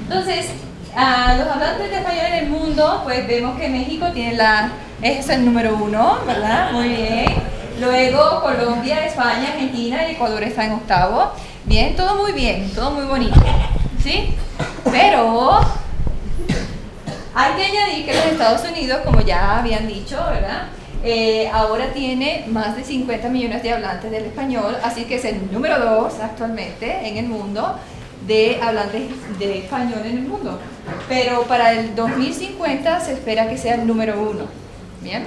Entonces, los hablantes de español en el mundo, pues vemos que México tiene es el número 1, ¿verdad? Muy bien. Luego Colombia, España, Argentina y Ecuador está en octavo. Bien, todo muy bien, todo muy bonito, ¿sí? Pero hay que añadir que los Estados Unidos, como ya habían dicho, ¿verdad? Ahora tiene más de 50 millones de hablantes del español, así que es el número 2 actualmente en el mundo de hablantes de español en el mundo. Pero para el 2050 se espera que sea el número 1. ¿Bien?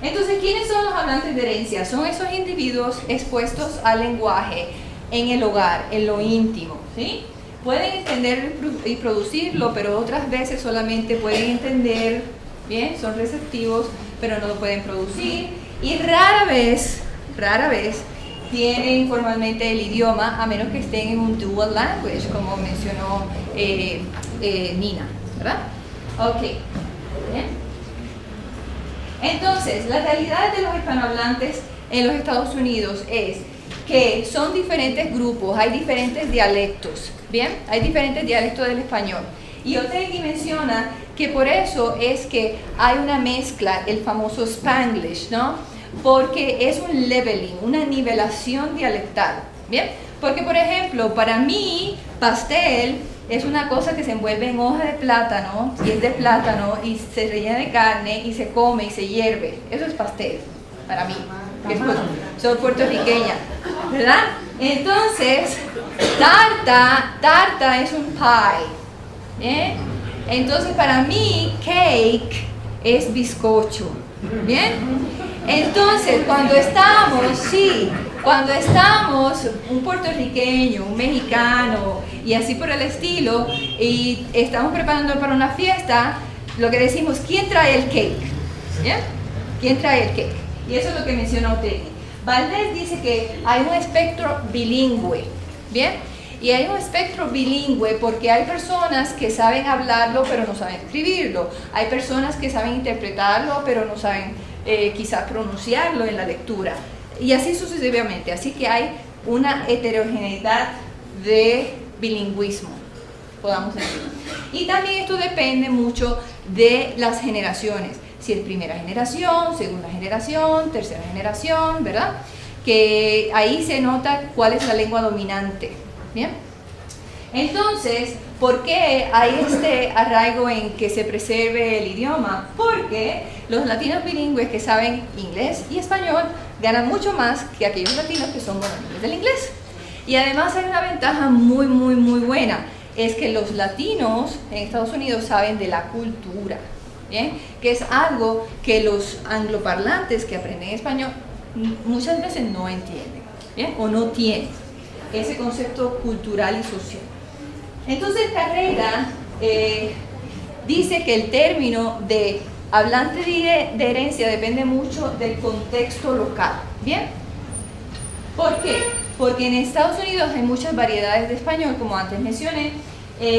Entonces, ¿quiénes son los hablantes de herencia? Son esos individuos expuestos al lenguaje en el hogar, en lo íntimo, ¿sí? Pueden entender y producirlo, pero otras veces solamente pueden entender, ¿bien? Son receptivos, pero no lo pueden producir. Y rara vez tienen formalmente el idioma, a menos que estén en un dual language, como mencionó Nina, ¿verdad? Ok. ¿Bien? Entonces, la realidad de los hispanohablantes en los Estados Unidos es que son diferentes grupos, hay diferentes dialectos, ¿bien? Hay diferentes dialectos del español. Y Otegi menciona que por eso es que hay una mezcla, el famoso Spanglish, ¿no? Porque es un leveling, una nivelación dialectal, ¿bien? Porque, por ejemplo, para mí, pastel es una cosa que se envuelve en hoja de plátano, y es de plátano, y se rellena de carne, y se come, y se hierve. Eso es pastel, para mí, que soy puertorriqueña, ¿verdad? Entonces, tarta es un pie, ¿bien? Entonces, para mí, cake es bizcocho, ¿bien? Entonces, cuando estamos un puertorriqueño, un mexicano y así por el estilo, y estamos preparando para una fiesta, lo que decimos, ¿quién trae el cake? ¿Bien? ¿Quién trae el cake? Y eso es lo que menciona Otegi. Valdés dice que hay un espectro bilingüe, ¿bien? Y hay un espectro bilingüe porque hay personas que saben hablarlo pero no saben escribirlo. Hay personas que saben interpretarlo pero no saben quizás pronunciarlo en la lectura. Y así sucesivamente. Así que hay una heterogeneidad de bilingüismo, podamos decir. Y también esto depende mucho de las generaciones. Si es primera generación, segunda generación, tercera generación, ¿verdad? Que ahí se nota cuál es la lengua dominante. ¿Bien? Entonces, ¿por qué hay este arraigo en que se preserve el idioma? Porque los latinos bilingües que saben inglés y español ganan mucho más que aquellos latinos que son buenos del inglés. Y además hay una ventaja muy buena, es que los latinos en Estados Unidos saben de la cultura, ¿bien? Que es algo que los angloparlantes que aprenden español muchas veces no entienden, ¿bien? O no tienen ese concepto cultural y social. Entonces Carrera dice que el término de hablante de herencia depende mucho del contexto local, ¿bien? ¿Por qué? Porque en Estados Unidos hay muchas variedades de español, como antes mencioné.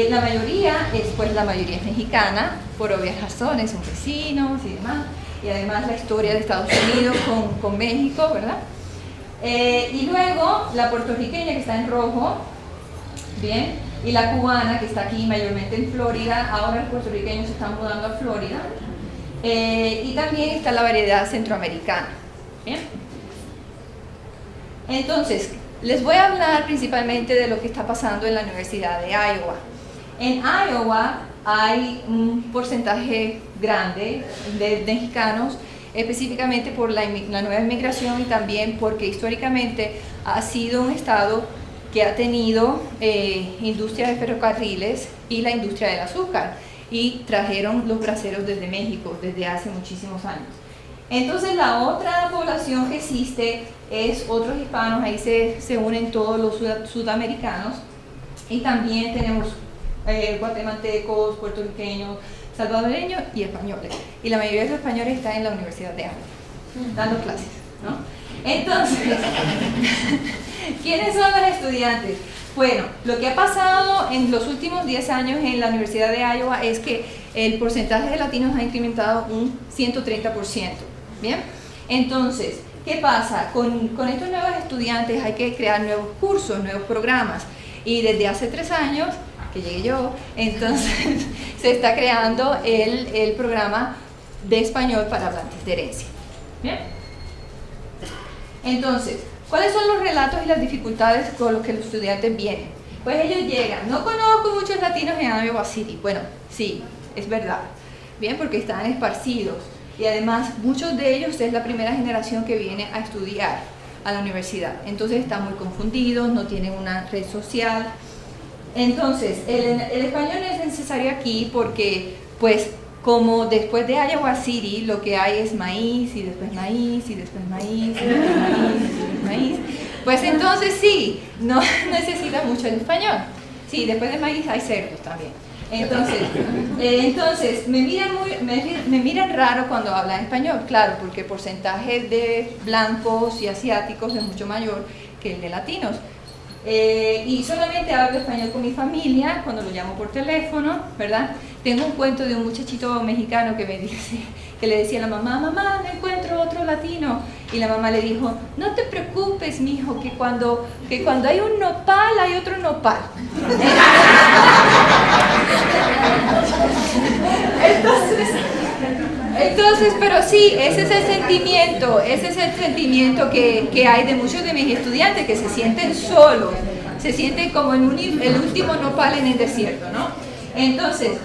La mayoría es mexicana, por obvias razones, son vecinos y demás, y además la historia de Estados Unidos con México, ¿verdad? Y luego la puertorriqueña, que está en rojo, ¿bien? Y la cubana, que está aquí mayormente en Florida. Ahora los puertorriqueños se están mudando a Florida. Y también está la variedad centroamericana, ¿bien? Entonces, les voy a hablar principalmente de lo que está pasando en la Universidad de Iowa. En Iowa hay un porcentaje grande de mexicanos, específicamente por la nueva inmigración y también porque históricamente ha sido un estado que ha tenido industria de ferrocarriles y la industria del azúcar, y trajeron los braceros desde México desde hace muchísimos años. Entonces la otra población que existe es otros hispanos, ahí se unen todos los sudamericanos, y también tenemos guatemaltecos, puertorriqueños, salvadoreños y españoles. Y la mayoría de los españoles están en la Universidad de Iowa, dando clases, ¿no? Entonces, ¿quiénes son los estudiantes? Bueno, lo que ha pasado en los últimos 10 años en la Universidad de Iowa es que el porcentaje de latinos ha incrementado un 130%, ¿bien? Entonces, ¿qué pasa? Con estos nuevos estudiantes hay que crear nuevos cursos, nuevos programas. Y desde hace 3 años, que llegué yo, entonces se está creando el programa de español para hablantes de herencia. ¿Bien? Entonces, ¿cuáles son los relatos y las dificultades con los que los estudiantes vienen? Pues ellos llegan, no conozco muchos latinos en Iowa City. Bueno, sí, es verdad, bien, porque están esparcidos. Y además, muchos de ellos es la primera generación que viene a estudiar a la universidad. Entonces están muy confundidos, no tienen una red social. Entonces, el español es necesario aquí porque, pues, como después de Iowa City lo que hay es maíz y después maíz y después maíz y después maíz y después maíz, pues entonces sí, no necesita mucho el español. Sí, después de maíz hay cerdos también. Entonces me miran raro cuando hablan español, claro, porque el porcentaje de blancos y asiáticos es mucho mayor que el de latinos. Y solamente hablo español con mi familia cuando lo llamo por teléfono, ¿verdad? Tengo un cuento de un muchachito mexicano que me dice, que le decía a la mamá, mamá, no encuentro otro latino. Y la mamá le dijo, no te preocupes, mijo, que cuando hay un nopal, hay otro nopal. Entonces, pero sí, ese es el sentimiento que hay de muchos de mis estudiantes, que se sienten solos, se sienten como el último nopal en el desierto, ¿no? Entonces,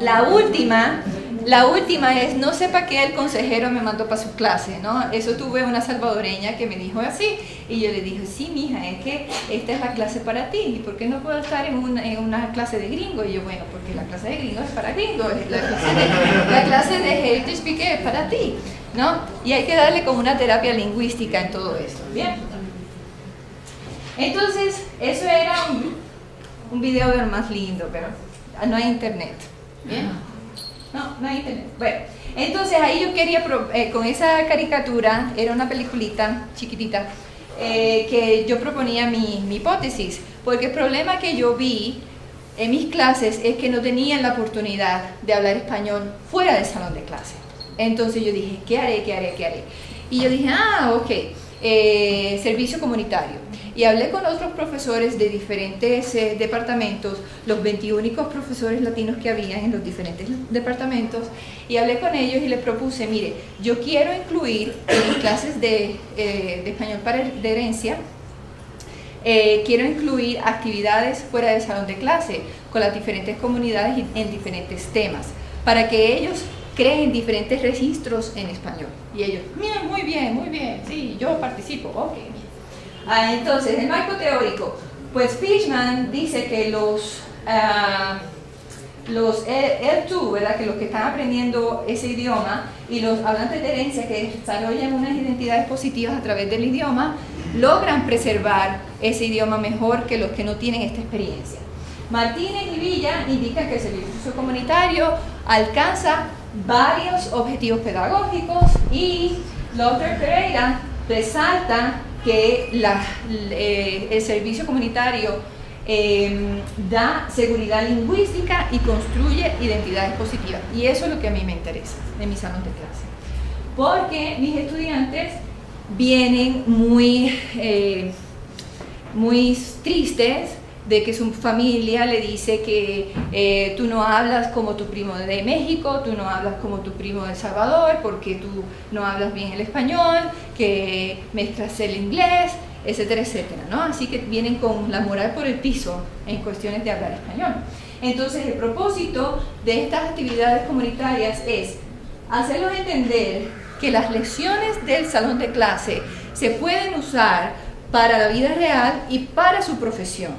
la última es, no sé para qué el consejero me mandó para su clase, ¿no? Eso tuve una salvadoreña que me dijo así, y yo le dije, sí, mija, es que esta es la clase para ti, ¿y por qué no puedo estar en una clase de gringo? Y yo, bueno, porque la clase de gringo es para gringos, la clase de Heritage Speaker es para ti, ¿no? Y hay que darle como una terapia lingüística en todo esto, ¿bien? Entonces, eso era un video de lo más lindo, pero no hay internet, ¿bien? No hay internet. Bueno, entonces ahí yo quería, con esa caricatura, era una peliculita chiquitita, que yo proponía mi hipótesis, porque el problema que yo vi en mis clases es que no tenían la oportunidad de hablar español fuera del salón de clase. Entonces yo dije, ¿qué haré? Y yo dije, ok, servicio comunitario. Y hablé con otros profesores de diferentes departamentos, los 21 profesores latinos que había en los diferentes departamentos, y hablé con ellos y les propuse, mire, yo quiero incluir en mis clases de español de herencia, quiero incluir actividades fuera del salón de clase con las diferentes comunidades en diferentes temas, para que ellos creen diferentes registros en español. Y ellos, mira, muy bien, sí, yo participo, ok. Entonces, el marco teórico, pues Fishman dice que los L2, ¿verdad? Que los que están aprendiendo ese idioma y los hablantes de herencia que desarrollan unas identidades positivas a través del idioma, logran preservar ese idioma mejor que los que no tienen esta experiencia. Martínez y Villa indican que el servicio comunitario alcanza varios objetivos pedagógicos, y Lothar Pereira resalta que el servicio comunitario da seguridad lingüística y construye identidades positivas. Y eso es lo que a mí me interesa en mi salón de clase. Porque mis estudiantes vienen muy tristes de que su familia le dice que tú no hablas como tu primo de México, tú no hablas como tu primo de El Salvador, porque tú no hablas bien el español, que mezclas el inglés, etcétera, etcétera, ¿no? Así que vienen con la moral por el piso en cuestiones de hablar español. Entonces, el propósito de estas actividades comunitarias es hacerlos entender que las lecciones del salón de clase se pueden usar para la vida real y para su profesión,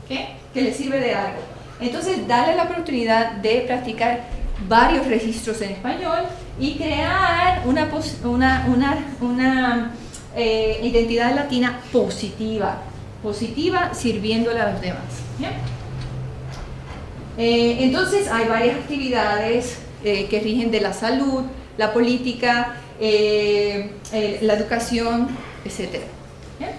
¿okay? Que les sirve de algo. Entonces, darle la oportunidad de practicar varios registros en español y crear una identidad latina positiva sirviéndole a los demás. ¿Bien? Entonces, hay varias actividades que rigen de la salud, la política, la educación, etc. ¿Bien?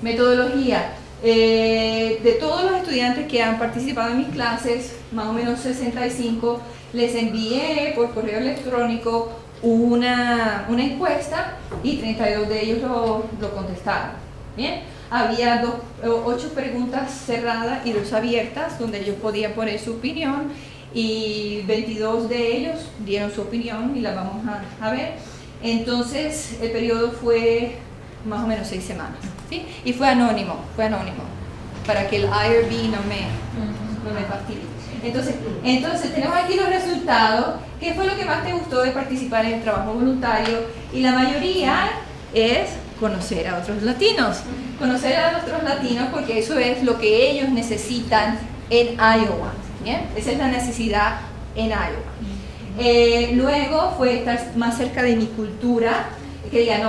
Metodología. De todos los estudiantes que han participado en mis clases, más o menos 65, les envié por correo electrónico una encuesta y 32 de ellos lo contestaron. ¿Bien? había 8 preguntas cerradas y 2 abiertas, donde ellos podían poner su opinión, y 22 de ellos dieron su opinión y la vamos a ver. Entonces el periodo fue más o menos 6 semanas, ¿sí? Y fue anónimo, para que el IRB no me fastidie. Entonces tenemos aquí los resultados. ¿Qué fue lo que más te gustó de participar en el trabajo voluntario? Y la mayoría es conocer a otros latinos. Conocer a otros latinos, porque eso es lo que ellos necesitan en Iowa. ¿Bien? Esa es la necesidad en Iowa. Luego fue estar más cerca de mi cultura, que diga,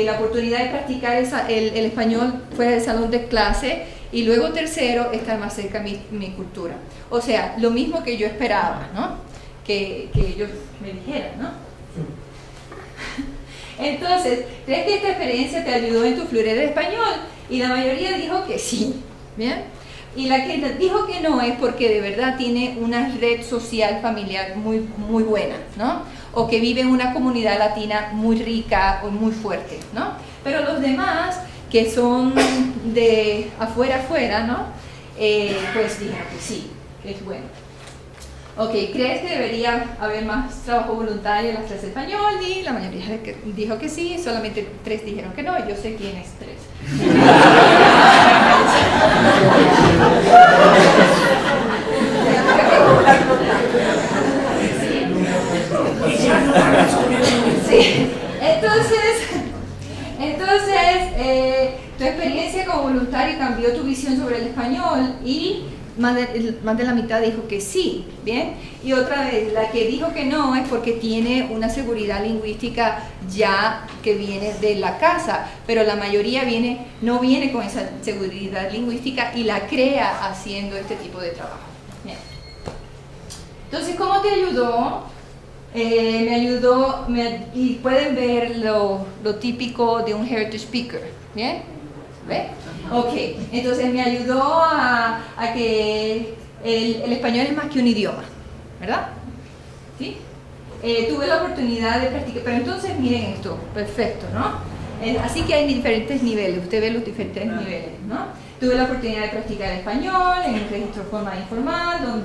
la oportunidad de practicar el español fuera del salón de clase, y luego tercero, estar más cerca de mi cultura. O sea, lo mismo que yo esperaba, ¿no? Que ellos me dijeran, ¿no? Entonces, ¿crees que esta experiencia te ayudó en tu fluidez de español? Y la mayoría dijo que sí, ¿bien? Y la que dijo que no es porque de verdad tiene una red social familiar muy, muy buena, ¿no? O que vive en una comunidad latina muy rica o muy fuerte, ¿no? Pero los demás, que son de afuera, ¿no? Pues dijeron que sí, que es bueno. Ok, ¿crees que debería haber más trabajo voluntario en las clases de español? Y la mayoría dijo que sí, solamente 3 dijeron que no, y yo sé quién es 3. Sí. Entonces, tu experiencia como voluntario cambió tu visión sobre el español, y más de la mitad dijo que sí, ¿bien? Y otra vez, la que dijo que no es porque tiene una seguridad lingüística ya que viene de la casa, pero la mayoría no viene con esa seguridad lingüística y la crea haciendo este tipo de trabajo. Bien. Entonces, ¿cómo te ayudó? Me ayudó, y pueden ver lo típico de un heritage speaker, ¿bien? ¿Ve? Ok, entonces me ayudó a que el español es más que un idioma, ¿verdad? ¿Sí? Tuve la oportunidad de practicar, pero entonces miren esto, perfecto, ¿no? Así que hay diferentes niveles, usted ve los diferentes niveles, ¿no? Tuve la oportunidad de practicar español en un registro formal e informal,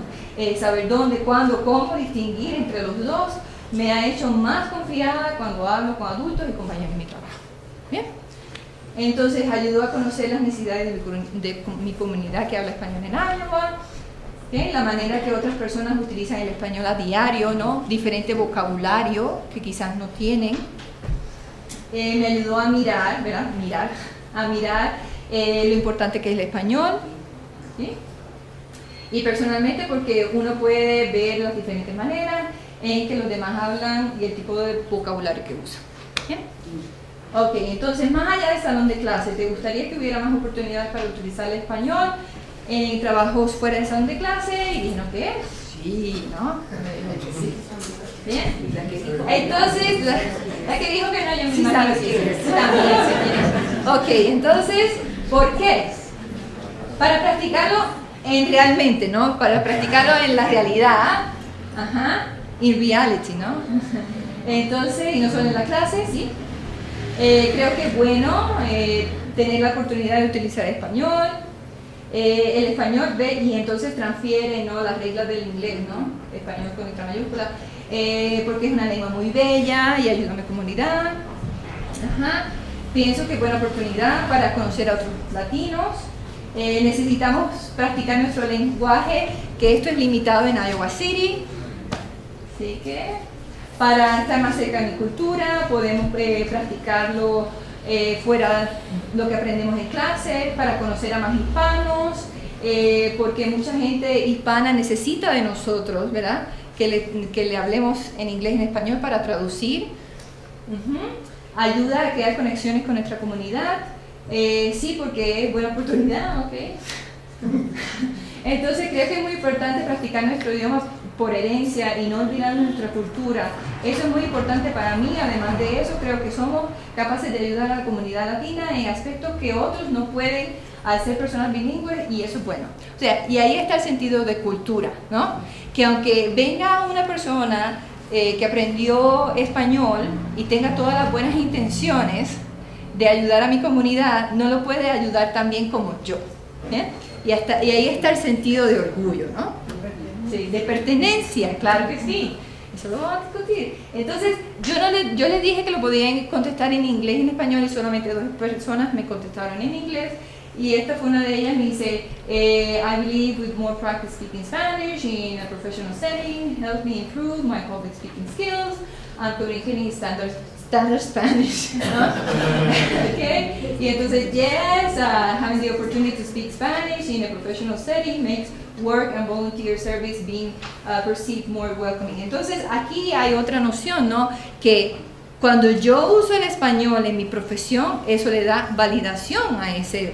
saber dónde, cuándo, cómo distinguir entre los dos. Me ha hecho más confiada cuando hablo con adultos y compañeros en mi trabajo. ¿Bien? Entonces ayudó a conocer las necesidades de mi comunidad que habla español en Iowa, ¿okay? La manera que otras personas utilizan el español a diario, ¿no? Diferente vocabulario que quizás no tienen. Me ayudó a mirar, ¿verdad? Lo importante que es el español, ¿sí? Y personalmente porque uno puede ver las diferentes maneras en que los demás hablan y el tipo de vocabulario que usan. ¿Bien? Ok, entonces más allá del salón de clase, ¿te gustaría que hubiera más oportunidades para utilizar el español en trabajos fuera del salón de clase? Y dijeron que sí, ¿no? Sí. ¿Bien? Entonces, la que dijo que no, yo me imagino que también. Ok, entonces, ¿por qué? Para practicarlo realmente, ¿no? Para practicarlo en la realidad, in reality, ¿no? Entonces, y no solo en la clase, ¿sí? Creo que es bueno tener la oportunidad de utilizar español. El español ve y entonces transfiere, ¿no?, las reglas del inglés, ¿no? Español con letra mayúscula, porque es una lengua muy bella y ayuda a mi comunidad. Pienso que es buena oportunidad para conocer a otros latinos. Necesitamos practicar nuestro lenguaje, que esto es limitado en Iowa City. Así que para estar más cerca de mi cultura, podemos practicarlo fuera lo que aprendemos en clase, para conocer a más hispanos, porque mucha gente hispana necesita de nosotros, ¿verdad? Que le hablemos en inglés y en español para traducir. Ayuda a crear conexiones con nuestra comunidad. Sí, porque es buena oportunidad, ¿ok? Entonces creo que es muy importante practicar nuestro idioma por herencia y no olvidar nuestra cultura. Eso es muy importante para mí. Además de eso, creo que somos capaces de ayudar a la comunidad latina en aspectos que otros no pueden al ser personas bilingües, y eso es bueno. O sea, y ahí está el sentido de cultura, ¿no? Que aunque venga una persona que aprendió español y tenga todas las buenas intenciones, de ayudar a mi comunidad, no lo puede ayudar tan bien como yo. ¿Bien? Y ahí está el sentido de orgullo, ¿no? Sí, de pertenencia, claro que sí. Eso lo vamos a discutir. Entonces, yo les dije que lo podían contestar en inglés y en español y solamente 2 personas me contestaron en inglés. Y esta fue una de ellas, me dice, I believe with more practice speaking Spanish in a professional setting helps me improve my public speaking skills and communicating standard Spanish. ¿No? Okay. Y entonces, yes, having the opportunity to speak Spanish in a professional setting makes work and volunteer service being perceived more welcoming. Entonces, aquí hay otra noción, ¿no? Que cuando yo uso el español en mi profesión, eso le da validación a ese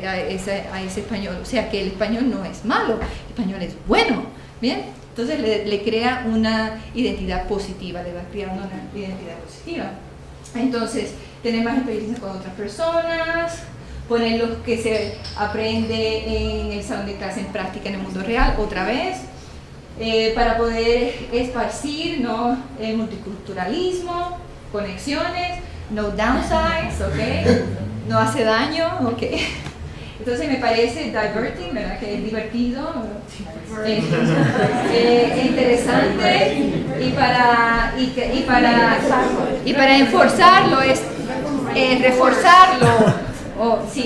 español. O sea, que el español no es malo, el español es bueno. ¿Bien? Entonces, le crea una identidad positiva, le va creando una identidad positiva. Entonces, tener más experiencia con otras personas, poner lo que se aprende en el salón de clase en práctica en el mundo real, otra vez, para poder esparcir, ¿no?, el multiculturalismo, conexiones, no downsides, ¿ok? No hace daño, ¿ok? Entonces me parece diverting, ¿verdad? Que es divertido, interesante, y para enforzarlo es reforzarlo,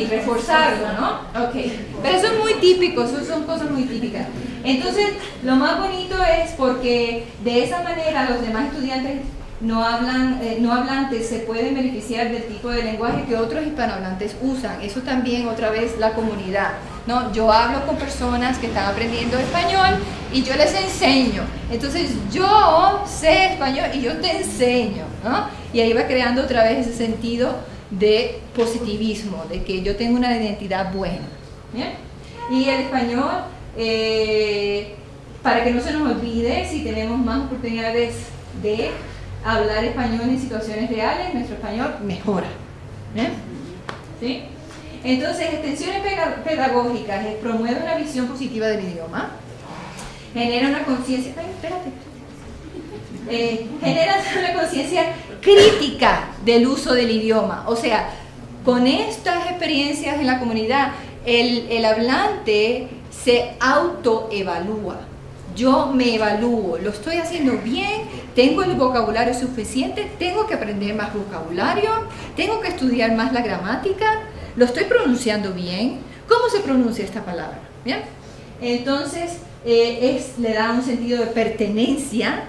reforzarlo, ¿no? Ok, pero eso es muy típico, eso son cosas muy típicas. Entonces, lo más bonito es porque de esa manera los demás estudiantes no hablantes se pueden beneficiar del tipo de lenguaje que otros hispanohablantes usan. Eso también, otra vez, la comunidad, ¿no? Yo hablo con personas que están aprendiendo español y yo les enseño. Entonces, yo sé español y yo te enseño, ¿no? Y ahí va creando otra vez ese sentido de positivismo, de que yo tengo una identidad buena. ¿Bien? Y el español, para que no se nos olvide, si tenemos más oportunidades de hablar español en situaciones reales, nuestro español mejora. ¿Bien? ¿Sí? Entonces, extensiones pedagógicas promueve una visión positiva del idioma, genera una conciencia, genera una conciencia crítica del uso del idioma. O sea, con estas experiencias en la comunidad, el hablante se autoevalúa. Yo me evalúo, lo estoy haciendo bien, tengo el vocabulario suficiente, tengo que aprender más vocabulario, tengo que estudiar más la gramática, lo estoy pronunciando bien. ¿Cómo se pronuncia esta palabra? ¿Bien? Entonces, le da un sentido de pertenencia,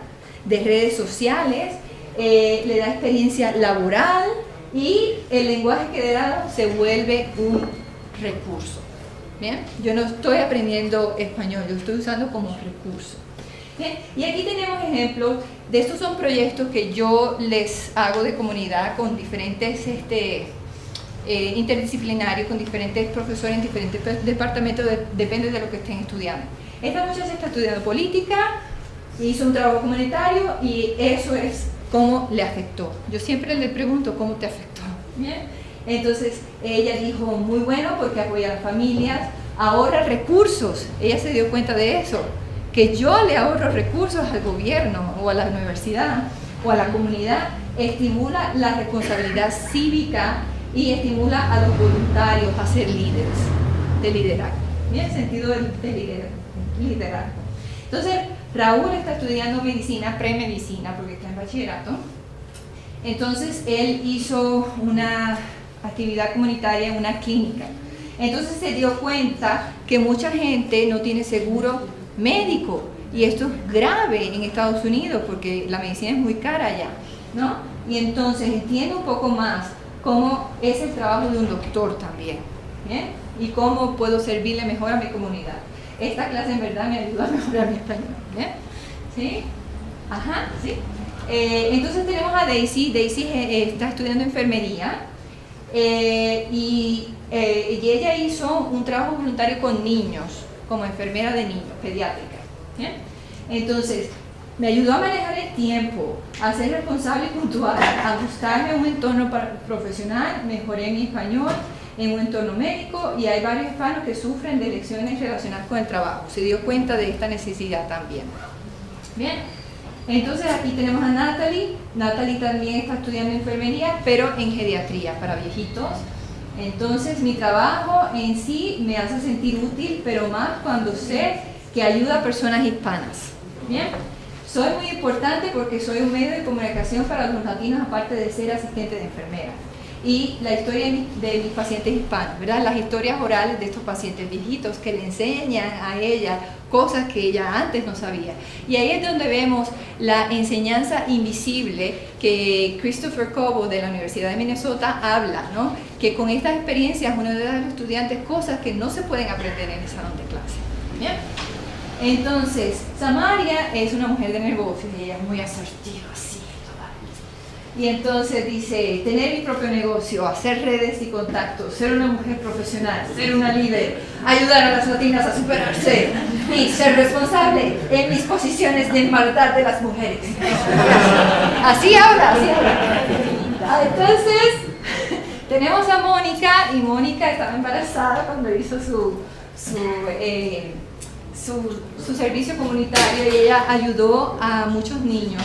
de redes sociales, le da experiencia laboral y el lenguaje que le da se vuelve un recurso. ¿Bien? Yo no estoy aprendiendo español, yo estoy usando como recurso. ¿Bien? Y aquí tenemos ejemplos de estos, son proyectos que yo les hago de comunidad con diferentes interdisciplinarios, con diferentes profesores en diferentes departamentos, depende de lo que estén estudiando. Esta muchacha está estudiando política, hizo un trabajo comunitario y eso es cómo le afectó. Yo siempre le pregunto cómo te afectó. ¿Bien? Entonces ella dijo, muy bueno porque apoya a las familias, ahorra recursos. Ella se dio cuenta de eso, que yo le ahorro recursos al gobierno o a la universidad o a la comunidad, estimula la responsabilidad cívica y estimula a los voluntarios a ser líderes, de liderazgo. ¿Bien? El sentido de liderazgo. Entonces, Raúl está estudiando medicina, premedicina, porque está en bachillerato. Entonces, él hizo una actividad comunitaria en una clínica. Entonces se dio cuenta que mucha gente no tiene seguro médico y esto es grave en Estados Unidos porque la medicina es muy cara allá, ¿no? Y entonces entiende un poco más cómo es el trabajo de un doctor también, ¿bien? Y cómo puedo servirle mejor a mi comunidad. Esta clase en verdad me ayuda a mejorar mi español, ¿bien? ¿Sí? Ajá, ¿sí? Entonces tenemos a Daisy. Daisy está estudiando enfermería. Y ella hizo un trabajo voluntario con niños, como enfermera de niños, pediátrica. ¿Bien? Entonces, me ayudó a manejar el tiempo, a ser responsable y puntual, a buscarme un entorno profesional, mejoré mi español en un entorno médico y hay varios hispanos que sufren de lecciones relacionadas con el trabajo. Se dio cuenta de esta necesidad también. Bien. Entonces aquí tenemos a Natalie. Natalie también está estudiando enfermería, pero en geriatría, para viejitos. Entonces mi trabajo en sí me hace sentir útil, pero más cuando sé que ayuda a personas hispanas. ¿Bien? Soy muy importante porque soy un medio de comunicación para los latinos, aparte de ser asistente de enfermera. Y la historia de mis pacientes hispanos, ¿verdad? Las historias orales de estos pacientes viejitos que le enseñan a ella cosas que ella antes no sabía. Y ahí es donde vemos la enseñanza invisible que Christopher Cobo de la Universidad de Minnesota habla, ¿no? Que con estas experiencias uno le da a los estudiantes cosas que no se pueden aprender en el salón de clase. ¿Bien? Entonces, Samaria es una mujer de negocios y ella es muy asertiva, así, toda. Y entonces dice, tener mi propio negocio, hacer redes y contactos, ser una mujer profesional, ser una líder, ayudar a las latinas a superarse y ser responsable en mis posiciones de igualdad de las mujeres. Así habla, así habla. Entonces, tenemos a Mónica, y Mónica estaba embarazada cuando hizo su servicio comunitario y ella ayudó a muchos niños.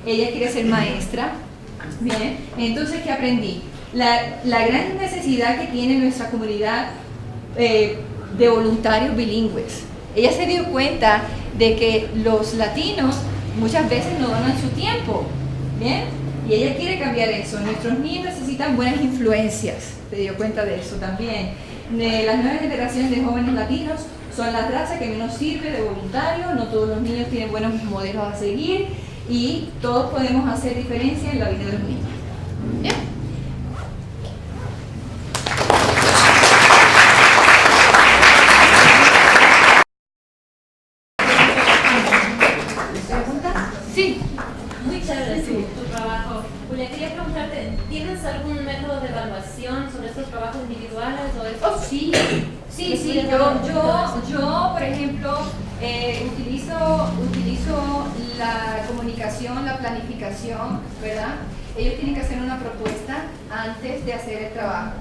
Ella quiere ser maestra. Bien, entonces, ¿qué aprendí? La gran necesidad que tiene nuestra comunidad de voluntarios bilingües. Ella se dio cuenta de que los latinos muchas veces no donan su tiempo. Bien, y ella quiere cambiar eso. Nuestros niños necesitan buenas influencias. Se dio cuenta de eso también. Las nuevas generaciones de jóvenes latinos son la raza que menos sirve de voluntario, no todos los niños tienen buenos modelos a seguir y todos podemos hacer diferencia en la vida de los niños. ¿Bien? ¿Pregunta? Sí. Muy chévere tu trabajo. Julia, quería preguntarte, ¿tienes algún método de evaluación sobre estos trabajos individuales o estos? Oh, sí. Sí, yo por ejemplo, utilizo la comunicación, la planificación, ¿verdad? Ellos tienen que hacer una propuesta antes de hacer el trabajo.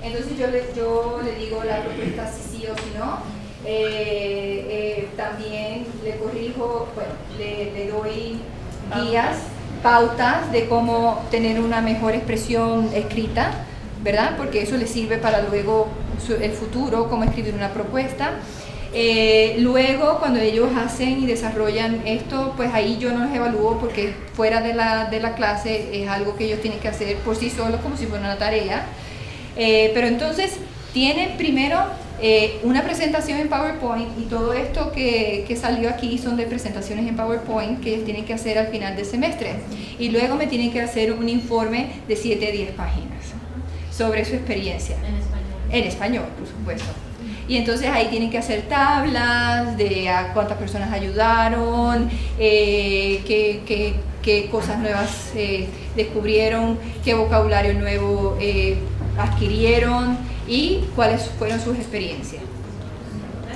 Entonces yo le digo la propuesta sí o si no. También le corrijo, bueno, le doy guías, pautas de cómo tener una mejor expresión escrita, ¿verdad? Porque eso les sirve para luego el futuro, cómo escribir una propuesta. Luego, cuando ellos hacen y desarrollan esto, pues ahí yo no los evalúo porque fuera de la clase es algo que ellos tienen que hacer por sí solos como si fuera una tarea. Pero entonces tienen primero una presentación en PowerPoint y todo esto que salió aquí son de presentaciones en PowerPoint que ellos tienen que hacer al final del semestre. Y luego me tienen que hacer un informe de 7 a 10 páginas sobre su experiencia. En español. En español, por supuesto. Y entonces ahí tienen que hacer tablas de a cuántas personas ayudaron, qué cosas nuevas descubrieron, qué vocabulario nuevo adquirieron y cuáles fueron sus experiencias.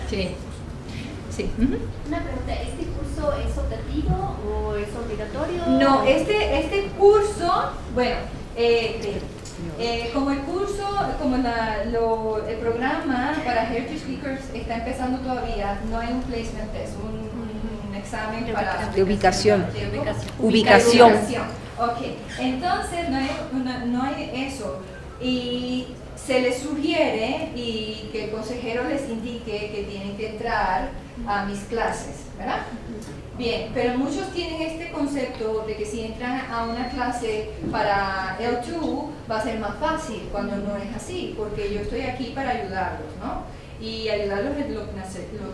Sí. Sí. Una pregunta, ¿este curso es optativo o es obligatorio? No, este curso, bueno, como el curso, como el programa para Heritage Speakers está empezando todavía, no hay un placement test, un examen de ubicación. Ubicación. Ok, entonces no hay eso. Y se les sugiere y que el consejero les indique que tienen que entrar a mis clases, ¿verdad? Bien, pero muchos tienen este concepto de que si entran a una clase para L2 va a ser más fácil, cuando no es así, porque yo estoy aquí para ayudarlos, ¿no? Y ayudarlos en lo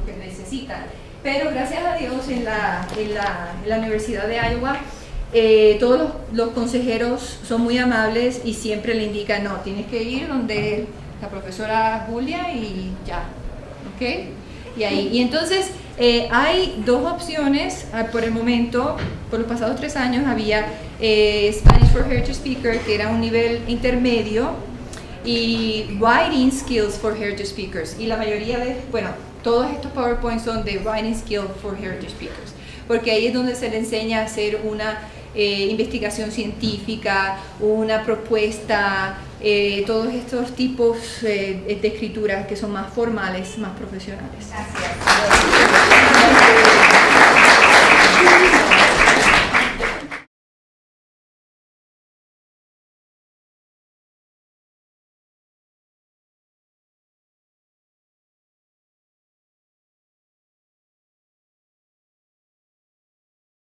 que necesitan. Pero gracias a Dios en la Universidad de Iowa todos los consejeros son muy amables y siempre le indican, no, tienes que ir donde la profesora Julia y ya, ¿ok? Y entonces hay dos opciones por el momento. Por los pasados 3 años había Spanish for Heritage Speaker, que era un nivel intermedio, y Writing Skills for Heritage Speakers, y la mayoría todos estos PowerPoints son de Writing Skills for Heritage Speakers, porque ahí es donde se le enseña a hacer una investigación científica, una propuesta, todos estos tipos de escrituras que son más formales, más profesionales. Gracias.